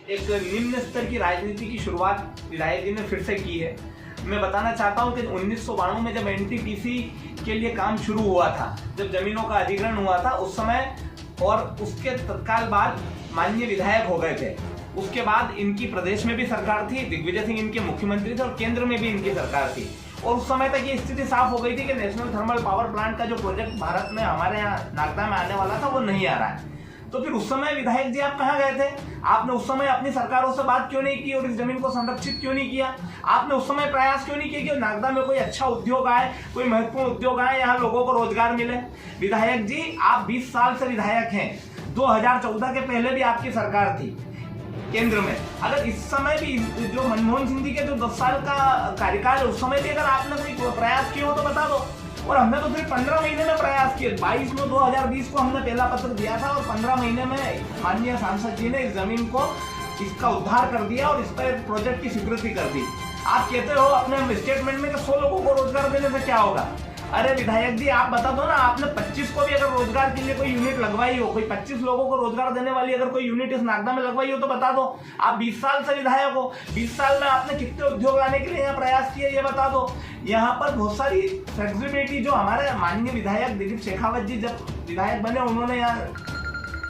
एक निम्न स्तर की राजनीति की शुरुआत विधायक जी ने फिर से की है। मैं बताना चाहता हूं कि 1992 में जब एनटीपीसी के लिए काम शुरू हुआ था, जब जमीनों का अधिग्रहण हुआ था उस समय, और उसके तत्काल बाद माननीय विधायक हो गए थे। उसके बाद इनकी प्रदेश में भी सरकार थी, दिग्विजय सिंह इनके मुख्यमंत्री थे और केंद्र में भी इनकी सरकार थी। और उस समय तक ये स्थिति साफ हो गई थी कि नेशनल थर्मल पावर प्लांट का जो प्रोजेक्ट भारत में हमारे यहाँ नागदा में आने वाला था वो नहीं आ रहा है। तो फिर उस समय विधायक जी आप कहाँ गए थे? आपने उस समय अपनी सरकारों से बात क्यों नहीं की और इस जमीन को संरक्षित क्यों नहीं किया? आपने उस समय प्रयास क्यों नहीं किया कि नागदा में कोई अच्छा उद्योग आए, कोई महत्वपूर्ण उद्योग आए, यहाँ लोगों को रोजगार मिले? विधायक जी आप 20 साल से विधायक हैं, 2014 के पहले भी आपकी सरकार थी केंद्र में। अगर इस समय भी जो मनमोहन सिंह जी के जो 10 साल का कार्यकाल है उस समय भी अगर आपने कोई प्रयास किए हो तो बता दो। और हमने तो सिर्फ 15 महीने में प्रयास किए। 22/9/2020 को हमने पहला पत्र दिया था और 15 महीने में माननीय सांसद जी ने इस जमीन को इसका उद्धार कर दिया और इस पर प्रोजेक्ट की स्वीकृति कर दी। आप कहते हो अपने स्टेटमेंट में कि 100 लोगों को रोजगार देने से क्या होगा? अरे विधायक जी आप बता दो ना, आपने 25 को भी अगर रोजगार के लिए कोई यूनिट लगवाई हो, कोई 25 लोगों को रोजगार देने वाली अगर कोई यूनिट इस नागदा में लगवाई हो तो बता दो। आप 20 साल से विधायक हो, 20 साल में आपने कितने उद्योग लाने के लिए यहाँ प्रयास किए ये बता दो। यहाँ पर बहुत सारी फ्लेक्सिबिलिटी जो हमारे माननीय विधायक दिलीप शेखावत जी जब विधायक बने उन्होंने यहाँ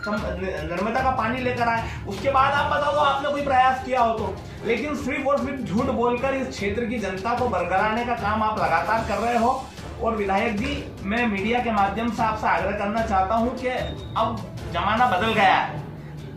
नर्मदा का पानी लेकर आए, उसके बाद आप बता दो आपने कोई प्रयास किया हो तो। लेकिन सिर्फ और सिर्फ झूठ बोलकर इस क्षेत्र की जनता को बरगलाने का काम आप लगातार कर रहे हो। और विधायक जी मैं मीडिया के माध्यम से आपसे आग्रह करना चाहता हूं कि अब जमाना बदल गया है।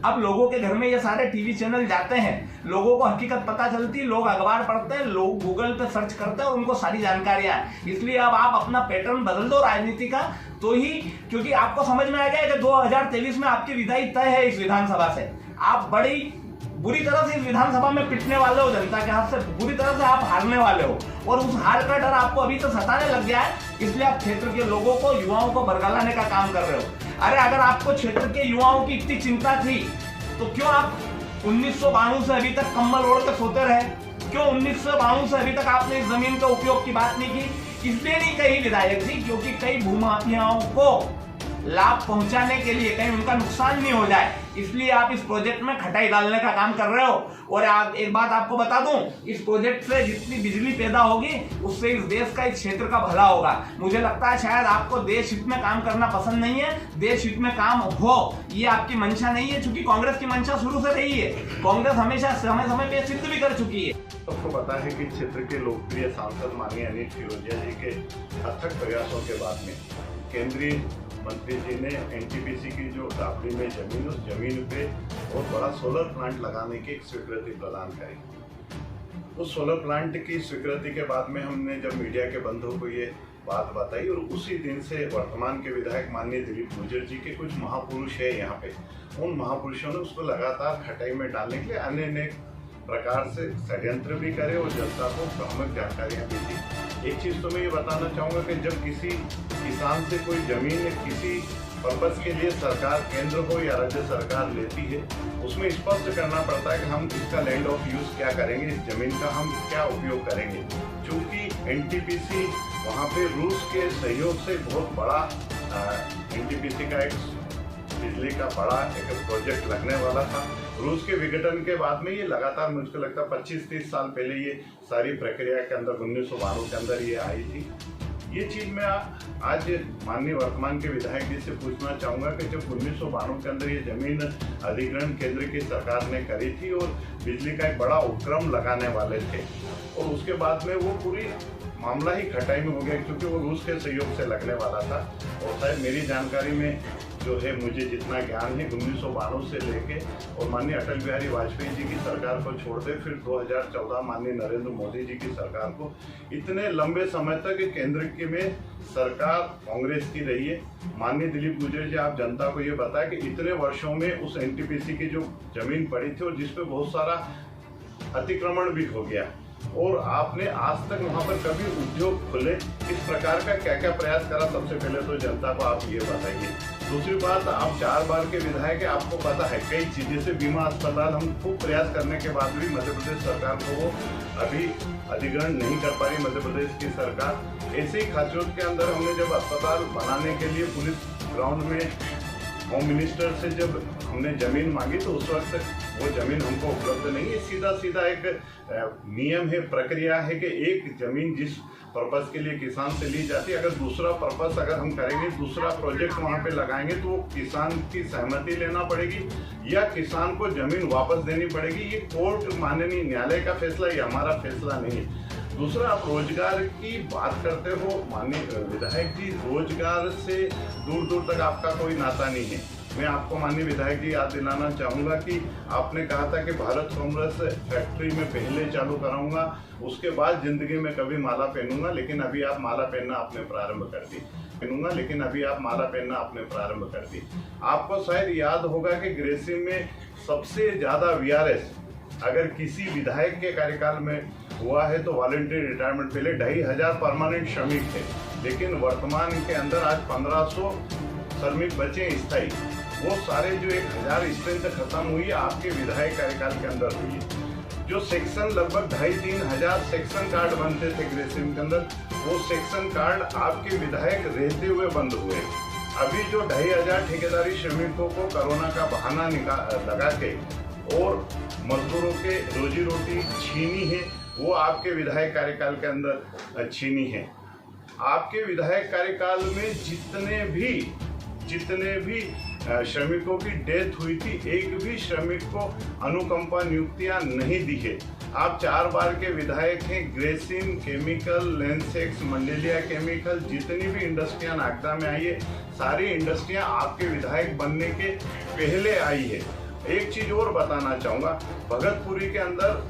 अब लोगों के घर में ये सारे टीवी चैनल जाते हैं, लोगों को हकीकत पता चलती, लोग अखबार पढ़ते हैं, लोग गूगल पे सर्च करते हैं और उनको सारी जानकारियां है। इसलिए अब आप अपना पैटर्न बदल दो राजनीति का, तो ही, क्योंकि आपको समझ में आ गया है कि 2023 में आपकी विदाई तय है इस विधानसभा से। आप बड़ी बुरी तरह से इस विधानसभा में पिटने वाले हो, जनता के हाथ से बुरी तरह से आप हारने वाले हो और उस हार का डर आपको अभी से सताने लग गया है। इसलिए आप क्षेत्र के लोगों को, युवाओं को बरगलाने का काम कर रहे हो। अरे अगर आपको क्षेत्र के युवाओं की इतनी चिंता थी तो क्यों आप 1992 से अभी तक कंबल ओढ़ कर सोते रहे? क्यों 1992 से अभी तक आपने इस जमीन का उपयोग की बात नहीं की? इसलिए नहीं कही विधायक जी क्योंकि कई भूमाफियाओं को लाभ पहुंचाने के लिए कहीं उनका नुकसान नहीं हो जाए, इसलिए आप इस प्रोजेक्ट में खटाई डालने का काम कर रहे हो। और एक बात आपको बता दूं, इस प्रोजेक्ट से जितनी बिजली पैदा होगी उससे इस देश का, इस क्षेत्र का भला होगा। मुझे लगता है शायद आपको देश हित में काम करना पसंद नहीं है, देश हित में काम हो ये आपकी मंशा नहीं है, क्योंकि कांग्रेस की मंशा शुरू से रही है। कांग्रेस हमेशा समय समय पे सिद्ध भी कर चुकी है। सबको पता है कि क्षेत्र के लोकप्रिय सांसद माननीय अनिल फिरोजिया जी के अथक प्रयासों के बाद में केंद्रीय मंत्री जी ने एनटीपीसी की जो राबड़ी में जमीन, उस जमीन पे बहुत बड़ा सोलर प्लांट लगाने की एक स्वीकृति प्रदान करी। उस सोलर प्लांट की स्वीकृति के बाद में हमने जब मीडिया के बंधुओं को ये बात बताई और उसी दिन से वर्तमान के विधायक माननीय दिलीप गुर्जर जी के कुछ महापुरुष है यहाँ पे, उन महापुरुषों ने उसको लगातार खटाई में डालने के लिए अन्य प्रकार से षड्यंत्र भी करे और जनता को भ्रामक जानकारियां भी दी। एक चीज तो मैं ये बताना चाहूंगा कि जब किसी किसान से कोई जमीन किसी पर्पज के लिए सरकार, केंद्र हो या राज्य सरकार लेती है, उसमें स्पष्ट करना पड़ता है कि हम इसका लैंड ऑफ यूज क्या करेंगे, इस जमीन का हम क्या उपयोग करेंगे। चूंकि एनटीपीसी वहाँ पे रूस के सहयोग से बहुत बड़ा एनटीपीसी का एक बिजली का बड़ा एक प्रोजेक्ट लगने वाला था। रूस के विघटन के बाद में ये लगातार, मुझको लगता है 25-30 साल पहले ये सारी प्रक्रिया के अंदर 1992 के अंदर ये आई थी। ये चीज मैं आज माननीय वर्तमान के विधायक जी से पूछना चाहूंगा कि जब 1992 के अंदर ये जमीन अधिग्रहण केंद्र की सरकार ने करी थी और बिजली का एक बड़ा उपक्रम लगाने वाले थे, और उसके बाद में वो पूरी मामला ही खटाई में हो गया क्योंकि वो रूस के सहयोग से लगने वाला था। और शायद मेरी जानकारी में जो है, मुझे जितना ज्ञान है, 1992 से लेके और माननीय अटल बिहारी वाजपेयी जी की सरकार को छोड़ दे, फिर 2014 माननीय नरेंद्र मोदी जी की सरकार को, इतने लंबे समय तक केंद्र के में सरकार कांग्रेस की रही है। माननीय दिलीप गुर्जर जी, आप जनता को ये बताएं कि इतने वर्षों में उस एनटीपीसी की जो जमीन पड़ी थी और जिसपे बहुत सारा अतिक्रमण भी हो गया, और आपने आज तक वहां पर कभी उद्योग खुले, इस प्रकार का क्या क्या प्रयास करा? सबसे पहले तो जनता को आप ये बताइए। दूसरी बात, आप 4 बार के विधायक है, आपको पता है कई चीजें से बीमा अस्पताल हम खूब प्रयास करने के बाद भी मध्य प्रदेश सरकार को वो अभी अधिग्रहण नहीं कर पा रही मध्य प्रदेश की सरकार। ऐसे ही खाचोट के अंदर हमने जब अस्पताल बनाने के लिए पुलिस ग्राउंड में होम मिनिस्टर से जब हमने जमीन मांगी तो उस वक्त वो जमीन हमको उपलब्ध नहीं है। सीधा सीधा एक नियम है, प्रक्रिया है कि एक जमीन जिस पर्पस के लिए किसान से ली जाती है, अगर दूसरा पर्पस अगर हम करेंगे, दूसरा प्रोजेक्ट वहाँ पे लगाएंगे तो वो किसान की सहमति लेना पड़ेगी या किसान को जमीन वापस देनी पड़ेगी। ये कोर्ट माननीय न्यायालय का फैसला, ये हमारा फैसला नहीं है। दूसरा, आप रोजगार की बात करते हो माननीय विधायक जी, रोजगार से दूर दूर तक आपका कोई नाता नहीं है। मैं आपको माननीय विधायक जी याद दिलाना चाहूँगा कि आपने कहा था कि भारत कांग्रेस फैक्ट्री में पहले चालू कराऊंगा, उसके बाद जिंदगी में कभी माला पहनूंगा, लेकिन अभी आप माला पहनना आपने प्रारंभ कर दी। लेकिन अभी आप माला पहनना आपने प्रारंभ कर दी। आपको शायद याद होगा कि ग्रेसिम में सबसे ज़्यादा वीआरएस अगर किसी विधायक के कार्यकाल में हुआ है तो वॉलंटरी रिटायरमेंट। पहले 2500 परमानेंट श्रमिक थे, लेकिन वर्तमान के अंदर आज 1500 श्रमिक बचे स्थायी। वो सारे जो 1000 स्ट्रेंथ खत्म हुई है आपके विधायक कार्यकाल के अंदर हुई है। जो सेक्शन लगभग 2500-3000 हजार सेक्शन कार्ड बनते थे ग्रेसिम के अंदर, वो सेक्शन कार्ड आपके विधायक रहते हुए बंद हुए। अभी जो 2500 ठेकेदारी श्रमिकों को कोरोना का बहाना लगा के और मजदूरों के रोजी रोटी छीनी है, वो आपके विधायक कार्यकाल के अंदर छीनी है। आपके विधायक कार्यकाल में जितने भी श्रमिकों की डेथ हुई थी, एक भी श्रमिक को अनुकंपा नियुक्तियां नहीं दी है। आप 4 बार के विधायक हैं। ग्रेसिम केमिकल, लेंसेक्स, मंडेलिया केमिकल, जितनी भी इंडस्ट्रियां नागदा में आई है, सारी इंडस्ट्रियां आपके विधायक बनने के पहले आई है। एक चीज और बताना चाहूँगा, भगतपुरी के अंदर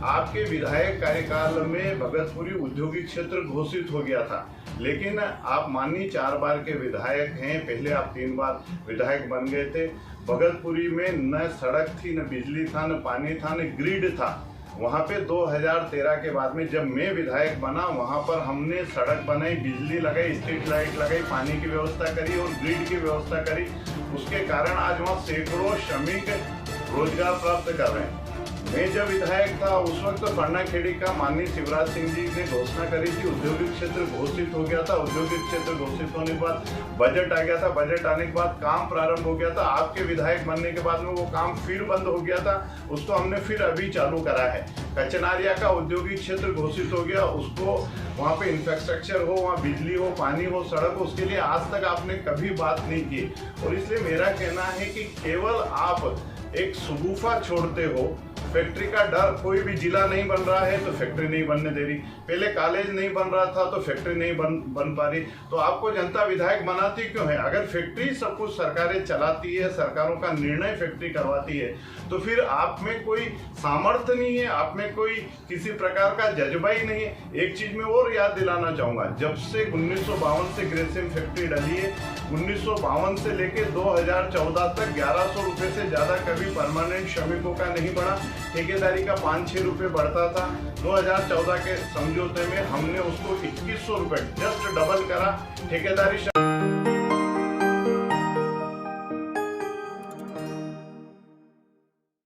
आपके विधायक कार्यकाल में भगतपुरी औद्योगिक क्षेत्र घोषित हो गया था, लेकिन आप माननीय 4 बार के विधायक हैं, पहले आप 3 बार विधायक बन गए थे। भगतपुरी में न सड़क थी, न बिजली था, न पानी था, न ग्रिड था। वहाँ पे 2013 के बाद में जब मैं विधायक बना, वहाँ पर हमने सड़क बनाई, बिजली लगाई, स्ट्रीट लाइट लगाई, पानी की व्यवस्था करी और ग्रिड की व्यवस्था करी। उसके कारण आज वहाँ सैकड़ों श्रमिक रोजगार प्राप्त कर रहे हैं। मैं जब विधायक था उस वक्त तो फरनाखेड़ी का माननीय शिवराज सिंह जी ने घोषणा करी थी, औद्योगिक क्षेत्र घोषित हो गया था। औद्योगिक क्षेत्र घोषित होने के बाद बजट आ गया था, बजट आने के बाद काम प्रारंभ हो गया था। आपके विधायक बनने के बाद में वो काम फिर बंद हो गया था, उसको हमने फिर अभी चालू करा है। कचनारिया का औद्योगिक क्षेत्र घोषित हो गया, उसको वहाँ पे इंफ्रास्ट्रक्चर हो, वहाँ बिजली हो, पानी हो, सड़क हो, उसके लिए आज तक आपने कभी बात नहीं की। और इसलिए मेरा कहना है कि केवल आप एक सुगुफा छोड़ते हो। फैक्ट्री का डर, कोई भी जिला नहीं बन रहा है तो फैक्ट्री नहीं बनने दे रही, पहले कॉलेज नहीं बन रहा था तो फैक्ट्री नहीं बन पा रही, तो आपको जनता विधायक बनाती क्यों है? अगर फैक्ट्री सब कुछ सरकारें चलाती है, सरकारों का निर्णय फैक्ट्री करवाती है, तो फिर आप में कोई सामर्थ्य नहीं है, आप में कोई किसी प्रकार का जज्बा ही नहीं है। एक चीज मैं और याद दिलाना चाहूंगा, जब से 1952 से ग्रेसिम फैक्ट्री डली है, 1952 से लेके 2014 तक 1100 रुपए से ज्यादा कभी परमानेंट श्रमिकों का नहीं बढ़ा। ठेकेदारी का 5-6 रुपए बढ़ता था। 2014 के समझौते में हमने उसको 2100 रुपए जस्ट डबल करा। ठेकेदारी